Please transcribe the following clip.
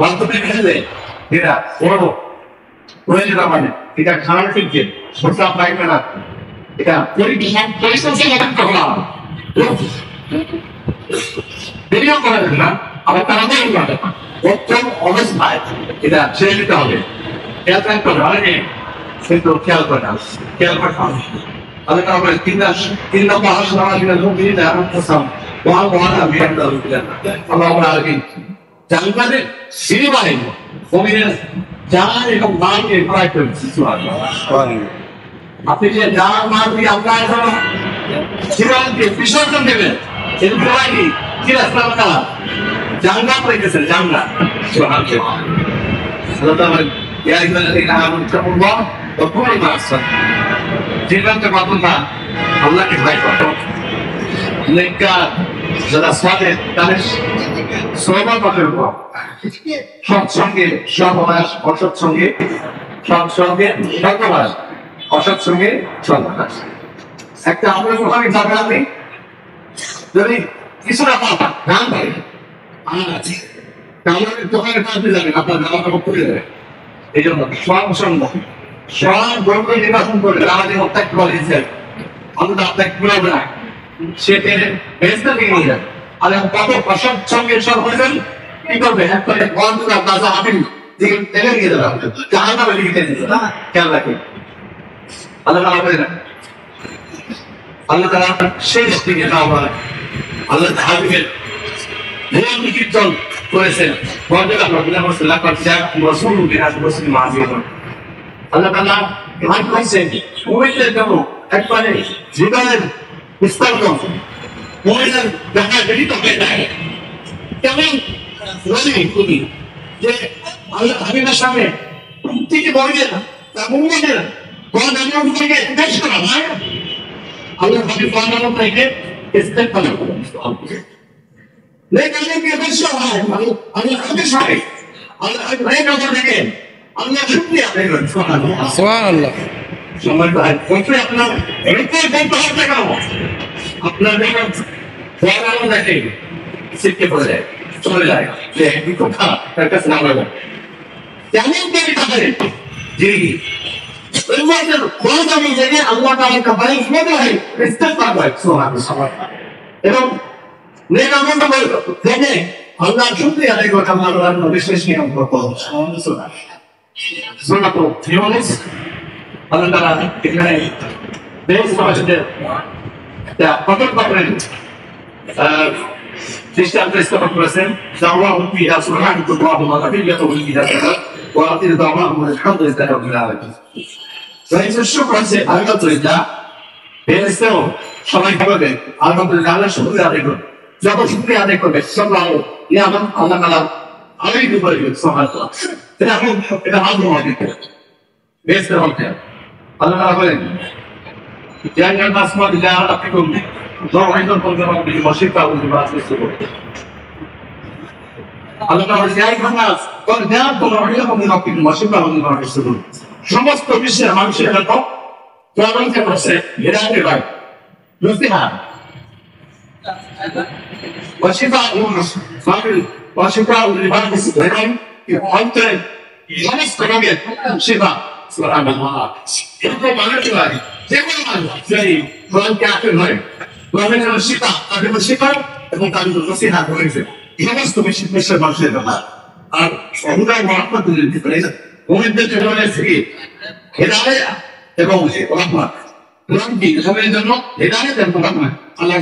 বান্ধবী খেলে এটা বড় হয়ে যেতে পারে, এটা খাওয়ার ফিরছে সরষা পায়খানা, এটা দেরিও করা যাবে না, আবার তাড়াতাড়ি করা যাবে না। প্রথম অবস্থায় এটা ছেড়ে দিতে হবে, খেয়াল রাখতে হবে। অনেকে কিন্তু খেয়াল করে না, খেয়াল করতে হবে। তিন নম্বর আসলে জানকাদের সিনেমায় কবিদের যার এবং মাকে প্রায় আপনি যে যার মা দিয়ে আপনার জীবনকে বিসর্জন দেবেন এর প্রবাহী কি রাস্তা জানলা পাইতেছেন, জানলা জীবনকে পাবেন না আল্লাহকে ভয় করত যারা সাথে তাদের সৌভাগ্যের উপর সৎসঙ্গে সহবাস, অসৎসঙ্গে সৎসঙ্গে সর্ববাস, অসৎসঙ্গে সর্বনাশ। একটা আমরা ওখানে যাবে, আপনি যদি কিছুটা পাবেন গান পাই আমাদের দোকানে পাল্টে যাবেন, আপনার জামা কাপড় খুলে যাবে। এই জন্য সৎসঙ্গ সব বন্ধু নির্বাচন করে আমাদের হত্যা করেছেন, অন্তত আপনাকে ঘুরাবে না, সে বেসটা নিয়ে নিয়ে যাবে। আর কত অসৎসঙ্গে সব হয়েছেন কি করবে, একবারে বন্ধুরা বাজা আপনি টেনে নিয়ে যাবে, জাহান নামে লিখে দিতে খেয়াল রাখে। আল্লাহ আল্লাহ তারা শেষ দিকে আল্লাহ হাবিবের ভুল কীর্তন করেছেন, আল্লাহ তাআলা ভাগ করেছেন মুমিনদের জন্য একবারে জীবনের বিস্তারিত মুমিনদের দেখা ব্যতীত হয়ে যায়। কেমন খুবই যে আল্লাহ হাবিবের সামনে থেকে বলবে না তা মুমিনের গণানোর থেকে দেশ করা হয়, আল্লাহ হাবিব গণানোর থেকে স্টেপ করা লেখালেখি বেশ হয়। আল্লাহ হাবিবের সামনে আল্লাহ হাবিব থেকে আল্লাহ শুকরিয়া আদায় করেন। সুবহানাল্লাহ। সময় তো আপনার রিপোর্ট বলতে হবে কেন, আপনার দেখেন পড়ানো দেখে শিখতে পড়ে যায়, চলে যায় যে একটু কথা তার কাছে নাম লাগে কেমন করে থাকে জি আল্লাহ তাআলা কাবাই শুনতে হয় ইস্তেগফার করে এবং নেক আমল দেখে আল্লাহ শুকরিয়া আদায় করে আল্লাহর নবী শেষ নিয়ম করতে সুন্নাত থিওরিস আল্লাহ তাআলা এখানে বেশ সমাজের প্রথম করেন খ্রিস্টানরা ইসলাম করেছেন দাওয়াহুম ফিহা সুবহানাল্লাহি ওয়া তাহিয়াতুহুম ফিহা ওয়া আখিরু দাওয়াহুম আলহামদুলিল্লাহি রাব্বিল আলামিন। এই যে শুকরিয়া আলহামদুলিল্লাহ বেরেসও সবাই বলবে আলহামদুলিল্লাহ, আল্লাহ শুকরিয়া আদায় করুন। যত শুকরিয়া আদায় করবে সাল্লাল্লাহু ইয়া মান আল্লাহ তাআলা আলাইহি ওয়া সাল্লাম এটা আল্লাহ হবে বেশ হবে। আল্লাহ তাআলা বলেন يا أيها الناس قد جاءتكم موعظة من ربكم وشفاء لما في الصدور. আল্লাহ তাআলা বলেন يا أيها الناس قد جاءتكم موعظة من ربكم وشفاء لما في الصدور. সমস্ত বিশ্বের মানুষের জন্য প্রবন্ধ করছে হেদায়েতের বাণী, নসিহত وشفاء لما في الصدور, অন্তরে সমস্ত রোগের শিফা। সুবহানাল্লাহ। এরকম মানুষের বাণী যে কোনো মানুষ যদি কোরআনকে আঁকড়ে ধরে, কোরআনের জন্য শিফা, তাদের শিফা এবং তাদের জন্য নসিহত হয়েছে সমস্ত বিশ্বের মানুষের জন্য। আর সমুদায় মহাত্মাদের ভিতরে মুমিনদের জন্য রয়েছে হেদায়েত এবং রহমত। কোরআন কি সবার জন্য হেদায়েত এবং রহমত। আল্লাহ